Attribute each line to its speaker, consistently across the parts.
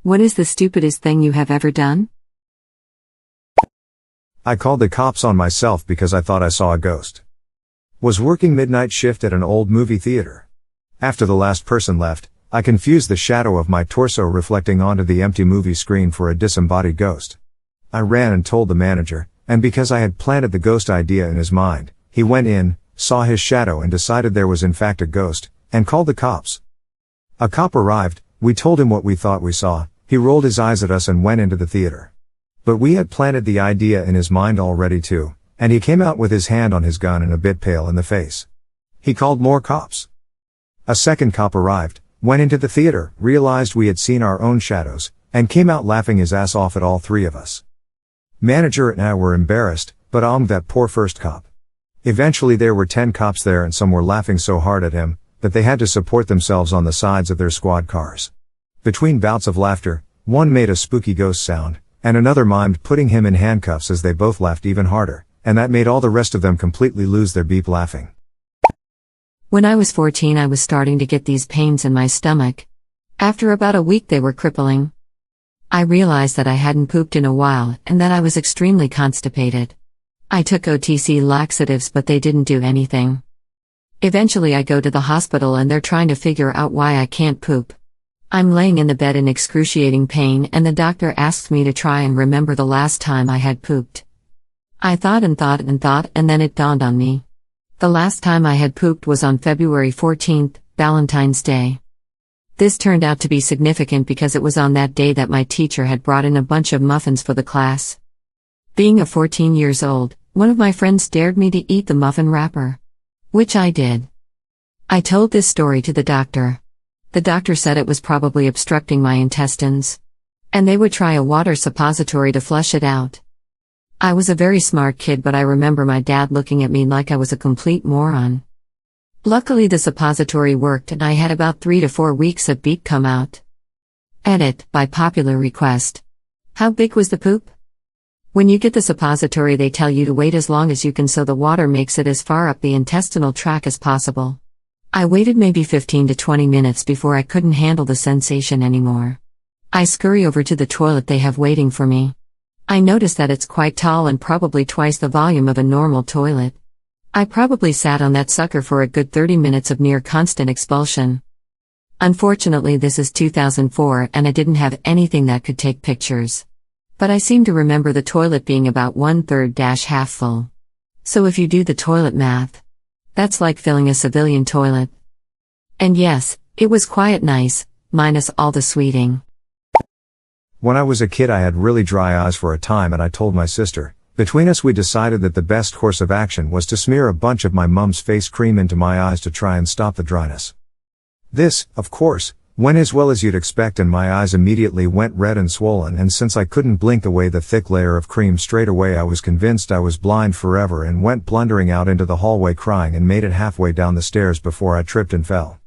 Speaker 1: What is the stupidest thing you have ever done?
Speaker 2: I called the cops on myself because I thought I saw a ghost. Was working midnight shift at an old movie theater. After the last person left, I confused the shadow of my torso reflecting onto the empty movie screen for a disembodied ghost. I ran and told the manager, and because I had planted the ghost idea in his mind, he went in, saw his shadow and decided there was in fact a ghost, and called the cops. A cop arrived, we told him what we thought we saw, he rolled his eyes at us and went into the theater. But we had planted the idea in his mind already too, and he came out with his hand on his gun and a bit pale in the face. He called more cops. A second cop arrived, went into the theater, realized we had seen our own shadows, and came out laughing his ass off at all three of us. Manager and I were embarrassed, but that poor first cop. Eventually there were 10 cops there and some were laughing so hard at him, that they had to support themselves on the sides of their squad cars. Between bouts of laughter, one made a spooky ghost sound, and another mimed putting him in handcuffs as they both laughed even harder, and that made all the rest of them completely lose their beep laughing.
Speaker 1: When I was 14 I was starting to get these pains in my stomach. After about a week they were crippling. I realized that I hadn't pooped in a while and that I was extremely constipated. I took OTC laxatives but they didn't do anything. Eventually I go to the hospital and they're trying to figure out why I can't poop. I'm laying in the bed in excruciating pain and the doctor asks me to try and remember the last time I had pooped. I thought and then it dawned on me. The last time I had pooped was on February 14th, Valentine's Day. This turned out to be significant because it was on that day that my teacher had brought in a bunch of muffins for the class. Being 14 years old, one of my friends dared me to eat the muffin wrapper. Which I did. I told this story to the doctor. The doctor said it was probably obstructing my intestines. And they would try a water suppository to flush it out. I was a very smart kid but I remember my dad looking at me like I was a complete moron. Luckily the suppository worked and I had about 3 to 4 weeks of beep come out. Edit, by popular request. How big was the poop? When you get the suppository they tell you to wait as long as you can so the water makes it as far up the intestinal tract as possible. I waited maybe 15 to 20 minutes before I couldn't handle the sensation anymore. I scurry over to the toilet they have waiting for me. I notice that it's quite tall and probably twice the volume of a normal toilet. I probably sat on that sucker for a good 30 minutes of near constant expulsion. Unfortunately this is 2004 and I didn't have anything that could take pictures. But I seem to remember the toilet being about 1/3 half full. So if you do the toilet math, that's like filling a civilian toilet. And yes, it was quite nice, minus all the sweeting.
Speaker 2: When I was a kid I had really dry eyes for a time and I told my sister. Between us we decided that the best course of action was to smear a bunch of my mum's face cream into my eyes to try and stop the dryness. This, of course, went as well as you'd expect and my eyes immediately went red and swollen and since I couldn't blink away the thick layer of cream straight away I was convinced I was blind forever and went blundering out into the hallway crying and made it halfway down the stairs before I tripped and fell.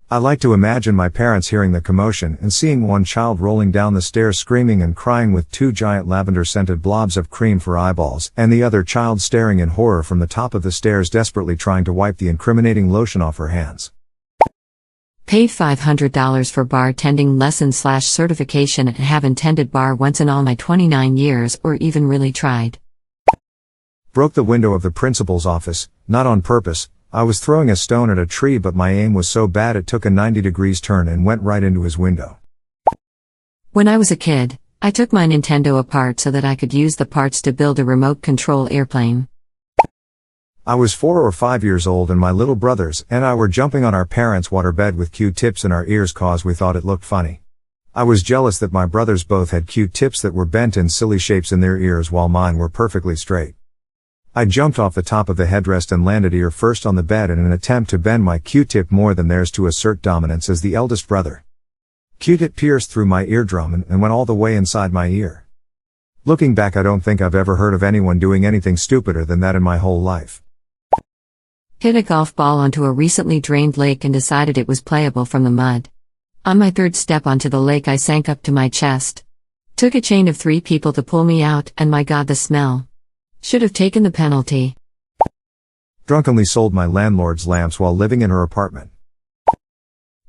Speaker 2: I like to imagine my parents hearing the commotion and seeing one child rolling down the stairs screaming and crying with 2 giant lavender-scented blobs of cream for eyeballs and the other child staring in horror from the top of the stairs desperately trying to wipe the incriminating lotion off her hands.
Speaker 1: Paid $500 for bartending lesson/certification and haven't tended bar once in all my 29 years or even really tried.
Speaker 2: Broke the window of the principal's office, not on purpose. I was throwing a stone at a tree but my aim was so bad it took a 90-degree turn and went right into his window.
Speaker 1: When I was a kid, I took my Nintendo apart so that I could use the parts to build a remote control airplane.
Speaker 2: I was 4 or 5 years old and my little brothers and I were jumping on our parents' waterbed with Q-tips in our ears cause we thought it looked funny. I was jealous that my brothers both had Q-tips that were bent in silly shapes in their ears while mine were perfectly straight. I jumped off the top of the headrest and landed ear first on the bed in an attempt to bend my Q-tip more than theirs to assert dominance as the eldest brother. Q-tip pierced through my eardrum and went all the way inside my ear. Looking back I don't think I've ever heard of anyone doing anything stupider than that in my whole life.
Speaker 1: Hit a golf ball onto a recently drained lake and decided it was playable from the mud. On my third step onto the lake I sank up to my chest. Took a chain of 3 people to pull me out and my god the smell. Should have taken the penalty.
Speaker 2: Drunkenly sold my landlord's lamps while living in her apartment.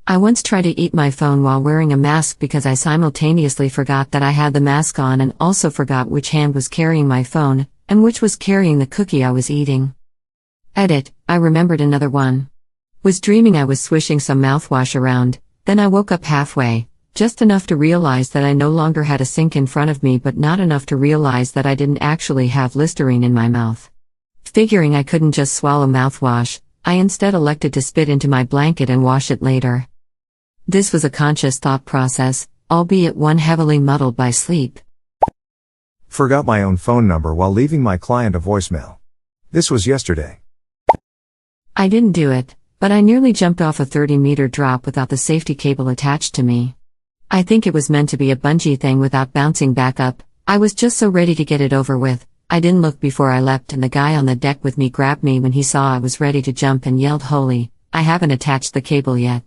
Speaker 1: I once tried to eat my phone while wearing a mask because I simultaneously forgot that I had the mask on and also forgot which hand was carrying my phone, and which was carrying the cookie I was eating. Edit, I remembered another one. Was dreaming I was swishing some mouthwash around, then I woke up halfway, just enough to realize that I no longer had a sink in front of me but not enough to realize that I didn't actually have Listerine in my mouth. Figuring I couldn't just swallow mouthwash, I instead elected to spit into my blanket and wash it later. This was a conscious thought process, albeit one heavily muddled by sleep.
Speaker 2: Forgot my own phone number while leaving my client a voicemail. This was yesterday.
Speaker 1: I didn't do it, but I nearly jumped off a 30-meter drop without the safety cable attached to me. I think it was meant to be a bungee thing without bouncing back up. I was just so ready to get it over with. I didn't look before I leapt and the guy on the deck with me grabbed me when he saw I was ready to jump and yelled, "Holy, I haven't attached the cable yet."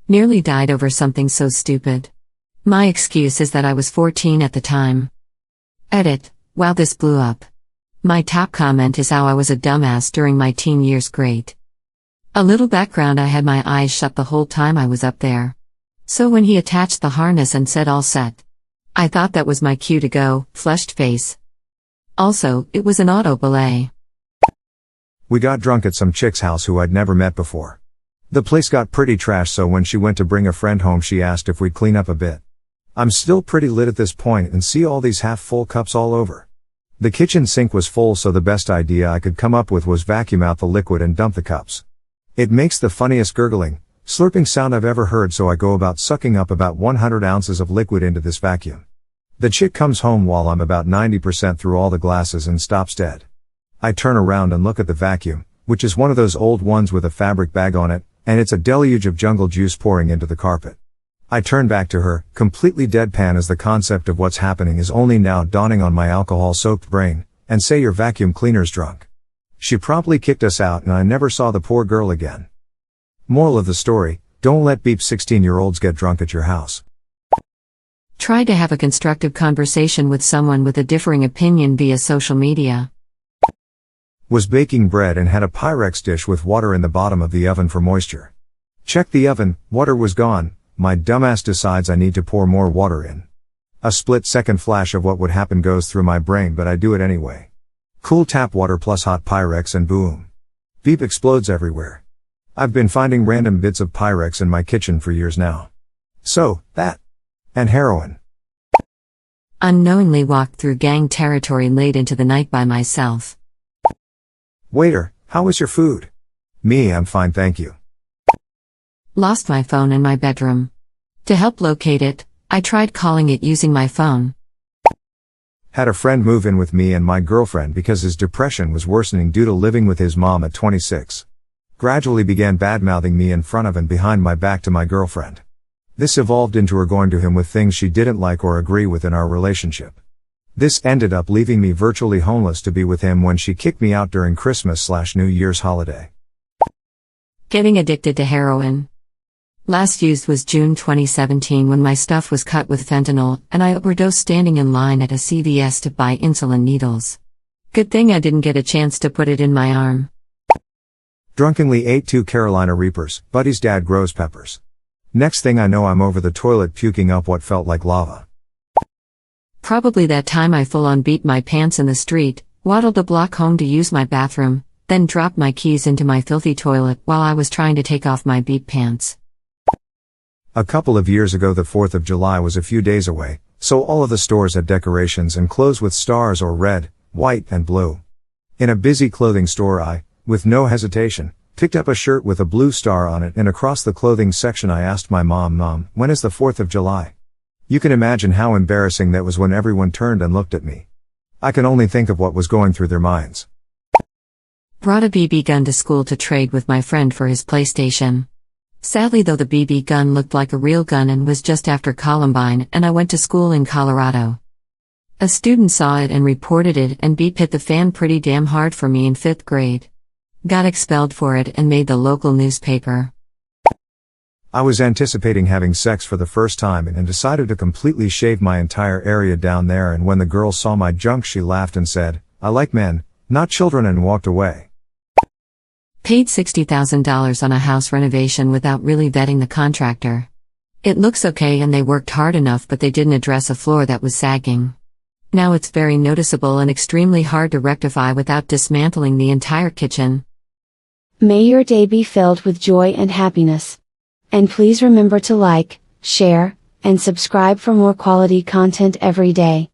Speaker 1: Nearly died over something so stupid. My excuse is that I was 14 at the time. Edit, wow, this blew up. My top comment is how I was a dumbass during my teen years. Great. A little background: I had my eyes shut the whole time I was up there. So when he attached the harness and said all set, I thought that was my cue to go, flushed face. Also, it was an auto belay.
Speaker 2: We got drunk at some chick's house who I'd never met before. The place got pretty trash, so when she went to bring a friend home she asked if we'd clean up a bit. I'm still pretty lit at this point and see all these half-full cups all over. The kitchen sink was full, so the best idea I could come up with was vacuum out the liquid and dump the cups. It makes the funniest gurgling, slurping sound I've ever heard, so I go about sucking up about 100 ounces of liquid into this vacuum. The chick comes home while I'm about 90% through all the glasses and stops dead. I turn around and look at the vacuum, which is one of those old ones with a fabric bag on it, and it's a deluge of jungle juice pouring into the carpet. I turn back to her, completely deadpan as the concept of what's happening is only now dawning on my alcohol-soaked brain, and say, "Your vacuum cleaner's drunk." She promptly kicked us out and I never saw the poor girl again. Moral of the story: don't let beep 16-year-olds get drunk at your house.
Speaker 1: Try to have a constructive conversation with someone with a differing opinion via social media.
Speaker 2: Was baking bread and had a Pyrex dish with water in the bottom of the oven for moisture. Checked the oven, water was gone. My dumbass decides I need to pour more water in. A split-second flash of what would happen goes through my brain, but I do it anyway. Cool tap water plus hot Pyrex and boom. Beep explodes everywhere. I've been finding random bits of Pyrex in my kitchen for years now. So, that. And heroin.
Speaker 1: Unknowingly walked through gang territory late into the night by myself.
Speaker 2: Waiter, how was your food? Me, I'm fine, thank you.
Speaker 1: Lost my phone in my bedroom. To help locate it, I tried calling it using my phone.
Speaker 2: Had a friend move in with me and my girlfriend because his depression was worsening due to living with his mom at 26. Gradually began bad-mouthing me in front of and behind my back to my girlfriend. This evolved into her going to him with things she didn't like or agree with in our relationship. This ended up leaving me virtually homeless to be with him when she kicked me out during Christmas/New Year's holiday.
Speaker 1: Getting addicted to heroin. Last used was June 2017 when my stuff was cut with fentanyl and I overdosed standing in line at a CVS to buy insulin needles. Good thing I didn't get a chance to put it in my arm.
Speaker 2: Drunkenly ate 2 Carolina Reapers. Buddy's dad grows peppers. Next thing I know I'm over the toilet puking up what felt like lava.
Speaker 1: Probably that time I full-on beat my pants in the street, waddled a block home to use my bathroom, then dropped my keys into my filthy toilet while I was trying to take off my beat pants.
Speaker 2: A couple of years ago the 4th of July was a few days away, so all of the stores had decorations and clothes with stars or red, white, and blue. In a busy clothing store I, with no hesitation, picked up a shirt with a blue star on it, and across the clothing section I asked my mom, "When is the 4th of July?" You can imagine how embarrassing that was when everyone turned and looked at me. I can only think of what was going through their minds.
Speaker 1: Brought a BB gun to school to trade with my friend for his PlayStation. Sadly though, the BB gun looked like a real gun and was just after Columbine, and I went to school in Colorado. A student saw it and reported it, and beep hit the fan pretty damn hard for me in 5th grade. Got expelled for it and made the local newspaper.
Speaker 2: I was anticipating having sex for the first time and decided to completely shave my entire area down there, and when the girl saw my junk she laughed and said, "I like men, not children," and walked away.
Speaker 1: paid $60,000 on a house renovation without really vetting the contractor. It looks okay and they worked hard enough, but they didn't address a floor that was sagging. Now it's very noticeable and extremely hard to rectify without dismantling the entire kitchen.
Speaker 3: May your day be filled with joy and happiness. And please remember to like, share, and subscribe for more quality content every day.